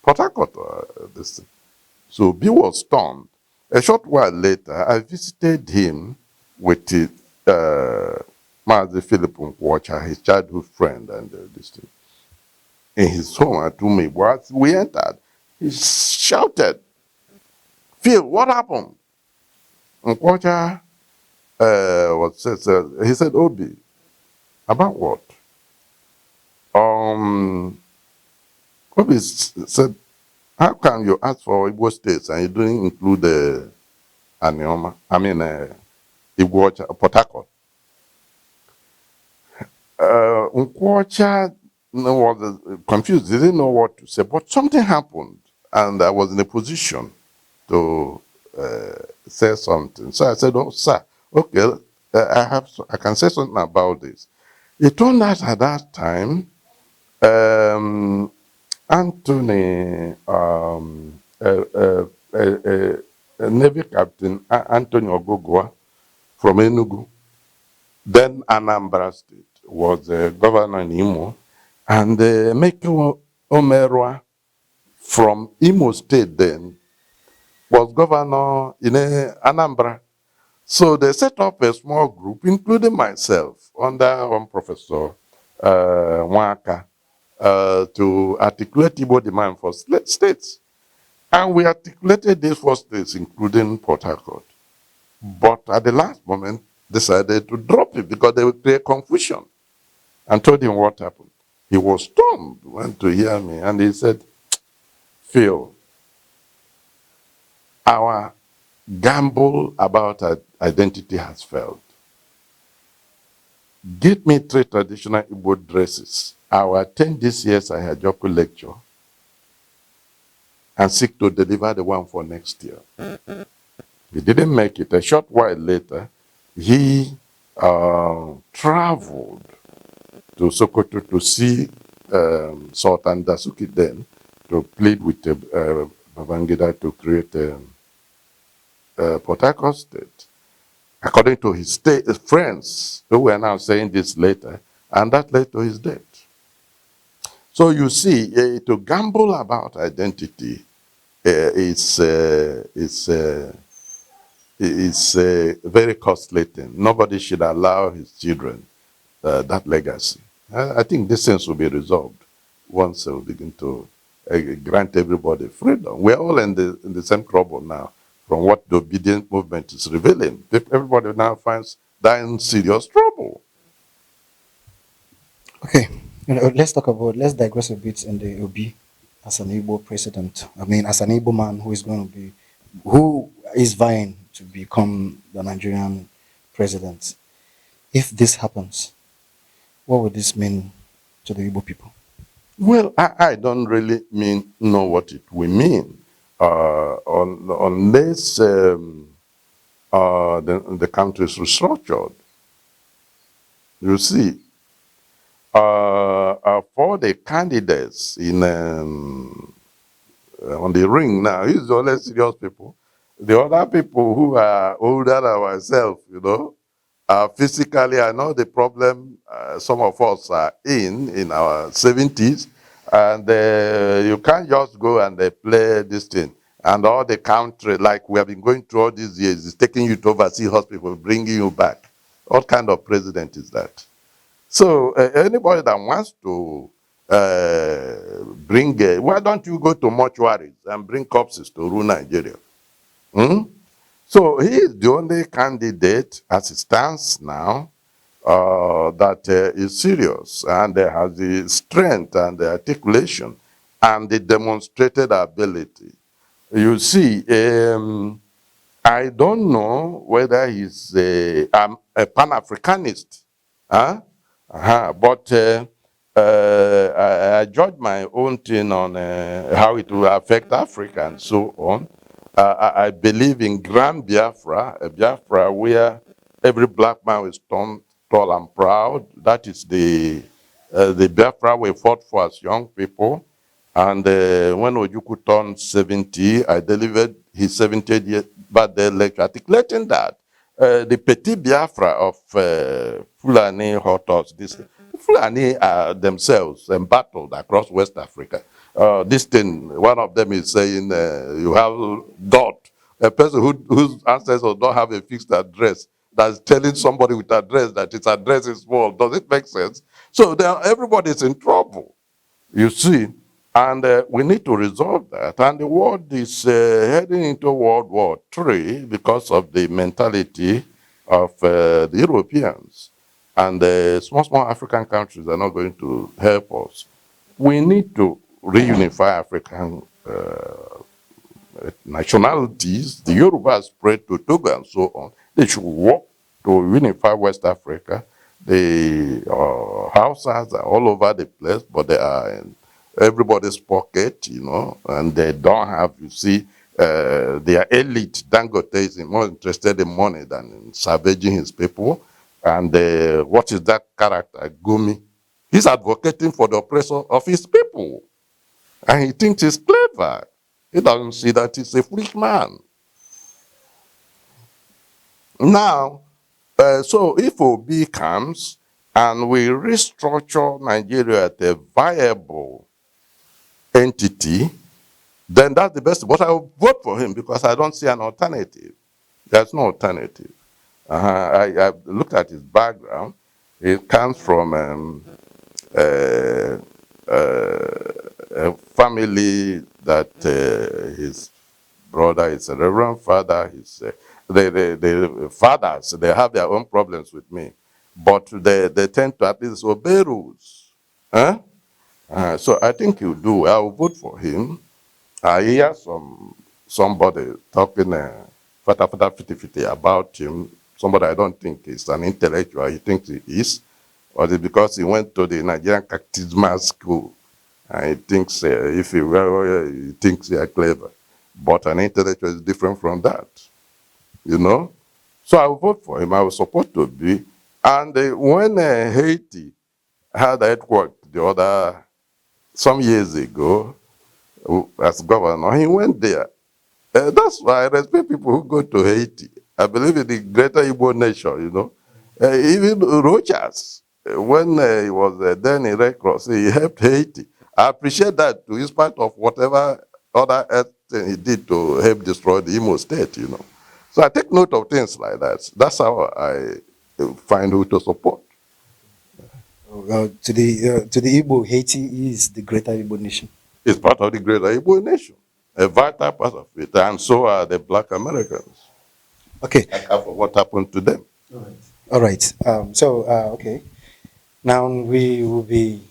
Port Harcourt, this thing. So B was stunned. A short while later, I visited him with Mazi Philip Nkwocha, his childhood friend, and this thing. In his home at Ume. We entered. He shouted, Phil, what happened? Nkwocha he said, Obi, about what? Obi said, how come you ask for Igbo states and you don't include Anioma? I mean, Igbo, Port Harcourt. Nkwocha was confused, didn't know what to say, but something happened, and I was in a position to say something. So I said, oh, sir, okay, I can say something about this. It turned out at that time, Anthony, Navy Captain Anthony Ogogwa from Enugu, then Anambra State, was governor in Imo, and Meke Omerwa from Imo State then was governor in Anambra. So they set up a small group, including myself, under one Professor Nwaka, to articulate Igbo demand for states. And we articulated these 4 states, including Port Harcourt. But at the last moment, decided to drop it because they would create confusion. And told him what happened. He was stunned, went to hear me, and he said, Phil, our gamble about identity has failed. Get me 3 traditional Igbo dresses. I will attend this year's Ahajoko lecture and seek to deliver the one for next year. He didn't make it. A short while later, he traveled to Sokoto to see Sultan Dasuki then, to plead with Babangida to create Port Harcourt State, according to his friends, who were now saying this later, and that led to his death. So you see, to gamble about identity is very costly thing. Nobody should allow his children that legacy. I think this sense will be resolved once we begin to grant everybody freedom. We're all in the same trouble now, from what the obedient movement is revealing. Everybody now finds they're in serious trouble. Okay, let's digress a bit in the Obi as an Igbo president. I mean, as an Igbo man who is vying to become the Nigerian president. If this happens, what would this mean to the Igbo people? Well, I don't really know what it will mean unless the country is restructured. You see, for the candidates on the ring now, it's only serious people. The other people who are older than ourselves, physically, I know the problem some of us are in our 70s, and you can't just go and play this thing. And all the country, like we have been going through all these years, is taking you to overseas hospital, bringing you back. What kind of president is that? So anybody that wants to why don't you go to mortuaries and bring corpses to rule Nigeria? So he is the only candidate, as it stands now, that is serious and has the strength and the articulation and the demonstrated ability. You see, I don't know whether he's a Pan-Africanist, but I judge my own thing on how it will affect Africa and so on. I believe in Grand Biafra, a Biafra where every black man is tall and proud. That is the Biafra we fought for as young people. And when Ojukwu turned 70, I delivered his 70th year birthday lecture articulating that the Petit Biafra of Fulani Hutus, Fulani themselves embattled across West Africa. this thing. One of them is saying you have dot. A person whose ancestors don't have a fixed address that's telling somebody with address that its address is small. Does it make sense? So everybody's in trouble, you see. And we need to resolve that. And the world is heading into World War III because of the mentality of the Europeans. And small African countries are not going to help us. We need to reunify African nationalities. The Yoruba spread to Togo and so on. They should work to unify West Africa. The Hausas are all over the place, but they are in everybody's pocket, you know, and they don't have, you see, their elite, Dangote, is more interested in money than in savaging his people. And what is that character, Gumi? He's advocating for the oppressor of his people. And he thinks he's clever. He doesn't see that he's a foolish man. Now, so if Obi comes and we restructure Nigeria as a viable entity, then that's the best. But I will vote for him because I don't see an alternative. There's no alternative. I looked at his background. It comes from uh, a family that his brother is a reverend father. The fathers, they have their own problems with me, but they tend to at least obey rules. Huh? So I think you do. I will vote for him. I hear somebody talking fata fiti fiti about him. Somebody I don't think is an intellectual. He thinks he is, or it's because he went to the Nigerian Catechismal School. And he thinks if he thinks they are clever, but an intellectual is different from that, you know. So I will vote for him. I will support to be. And when Haiti had that earthquake the other some years ago, as governor, he went there. That's why I respect people who go to Haiti. I believe in the greater Igbo nation, you know. Even Rochas, when he was then in Red Cross, he helped Haiti. I appreciate that too, in spite of whatever other thing he did to help destroy the Imo state, you know. So I take note of things like that. That's how I find who to support. To the Igbo, Haiti is the greater Igbo nation. It's part of the greater Igbo nation, a vital part of it, and so are the Black Americans. Okay. I care for what happened to them. All right. Okay. Now we will be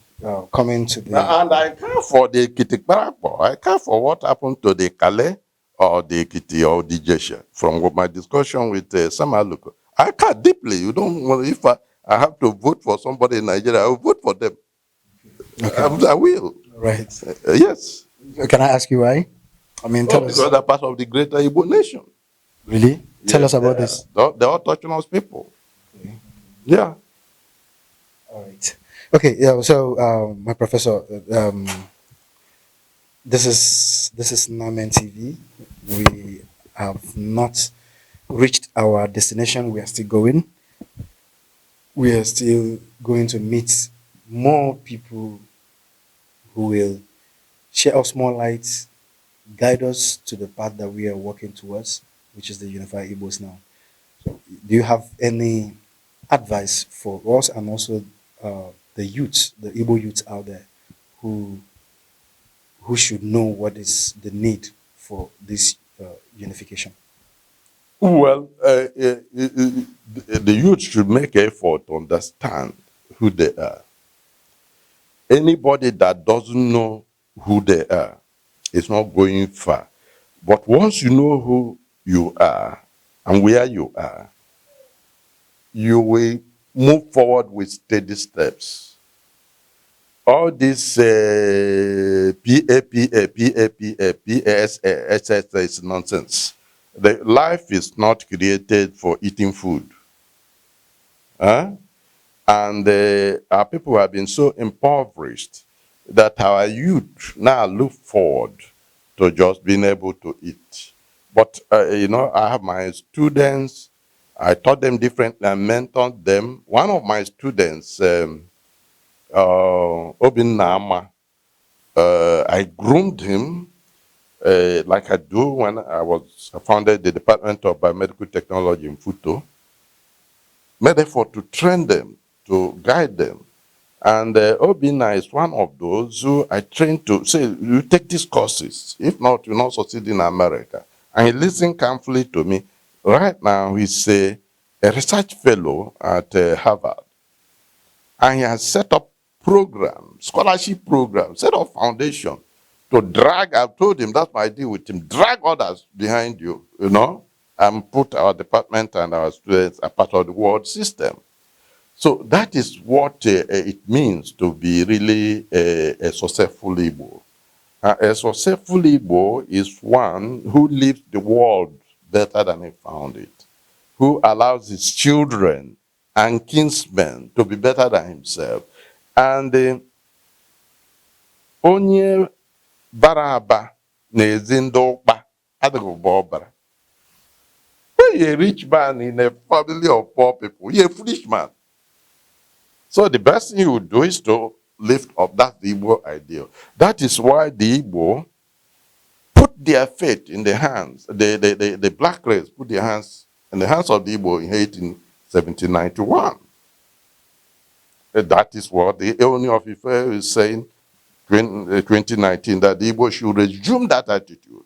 coming to the. And I care for the Kitikparapọ. I care for what happened to the Kale or the Kiti or the Jesha. From my discussion with Samaluko, I care deeply. You don't want if I have to vote for somebody in Nigeria, I will vote for them. Okay. I will. Right. Yes. Can I ask you why? I mean, tell us. Because they're part of the greater Igbo nation. Really? Tell Yes, us about this. They're all autonomous people. Okay. Yeah. All right. Okay. Yeah. So, my professor, this is Namen TV. We have not reached our destination. We are still going. We are still going to meet more people who will share us more light, guide us to the path that we are working towards, which is the unified Igbos now. So, do you have any advice for us and also the youth, the Igbo youth out there, who should know what is the need for this unification? Well, the youth should make effort to understand who they are. Anybody that doesn't know who they are is not going far. But once you know who you are and where you are, you will move forward with steady steps. All this PAPA, etc. is nonsense. The life is not created for eating food. Huh? And our people have been so impoverished that our youth now look forward to just being able to eat. But, you know, I have my students, I taught them differently, I mentored them. One of my students, Obinama, I groomed him like I do when I founded the Department of Biomedical Technology in Futo. Made effort to train them, to guide them. And Obina is one of those who I trained to say, you take these courses. If not, you'll not succeed in America. And he listened carefully to me. Right now, he's a research fellow at Harvard. And he has set up programs, scholarship programs, set up foundation to drag, I've told him, that's my deal with him, drag others behind you, and put our department and our students a part of the world system. So that is what it means to be really a successful Igbo. A successful Igbo is one who leaves the world better than he found it, who allows his children and kinsmen to be better than himself. And onye bara aba na-ezi ndị ụkpa adịghị ụba ọbara. When you're a rich man in a family of poor people, you're a foolish man. So the best thing you would do is to lift up that Igbo ideal. That is why the Igbo put their faith in the hands, the black race put their hands in the hands of the Igbo in 1791. That is what the Eoni of Ife is saying 2019, that the Igbo should resume that attitude.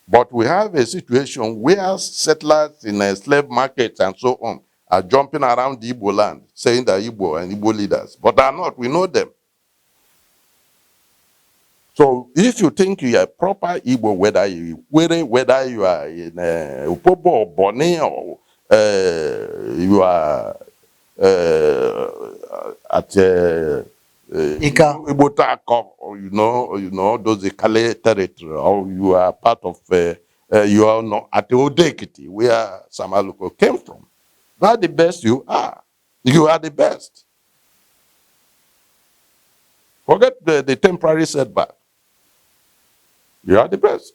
But we have a situation where settlers in slave markets and so on are jumping around the Igbo land, saying they're Igbo and Igbo leaders, but they're not. We know them. So if you think you are proper Igbo, whether you are in Upobo or Boni, or you are at Ika. Igbo Tako, or those Ikale territory, or you are part of you are not at the Odekiti, where Samaluko came from. That's the best you are. You are the best. Forget the temporary setback. You are the best.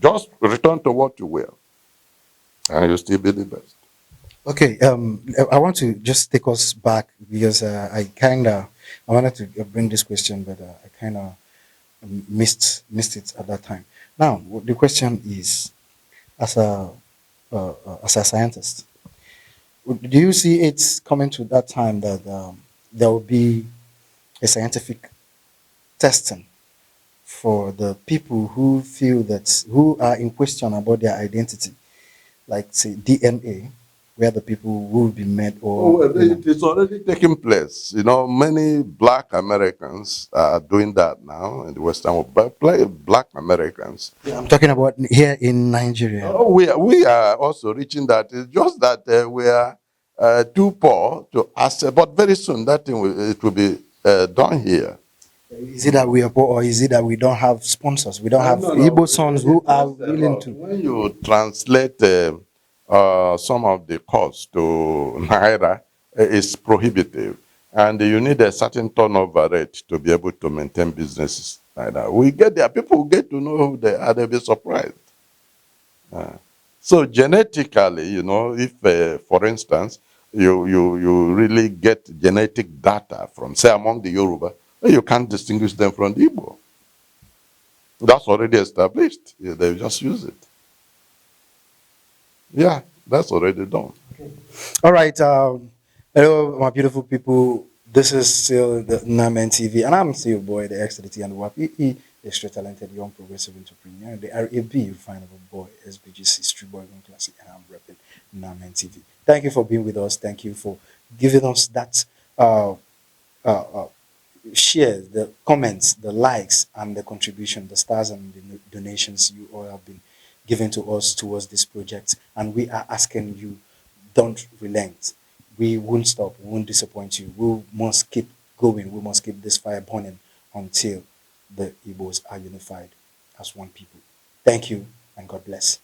Just return to what you were, and you'll still be the best. Okay, I want to just take us back because I wanted to bring this question, but I kind of missed it at that time. Now, the question is, as a scientist, do you see it coming to that time that there will be a scientific testing for the people who are in question about their identity, like say DNA, where the people will be made or It is already taking place. Many black Americans are doing that now in the Western world. But black Americans. Yeah, I'm talking about here in Nigeria. Oh, we are also reaching that. It's just that we are too poor to accept. But very soon that thing it will be done here. Is it that we are poor, or is it that we don't have sponsors? We don't have Igbo sons who are willing to. When you translate some of the costs to Naira, it's prohibitive. And you need a certain turnover rate to be able to maintain businesses like that. We get there, people get to know who they are, they'll be surprised. So genetically, if, for instance, you really get genetic data from, say, among the Yoruba, you can't distinguish them from the Igbo. That's already established. Yeah, they just use it. Yeah, that's already done. Okay. All right. Hello, my beautiful people. This is still the Namen TV, and I'm still your boy, the X to the T and the WAP, the straight talented young progressive entrepreneur, the RAB, you find a boy, SBGC, Street Boy, Young Classic, and I'm repping Namen TV. Thank you for being with us. Thank you for giving us that shares, the comments, the likes, and the contribution, the stars and the donations you all have been giving to us towards this project. And we are asking you, don't relent. We won't stop. We won't disappoint you. We must keep going. We must keep this fire burning until the Igbos are unified as one people. Thank you, and God bless.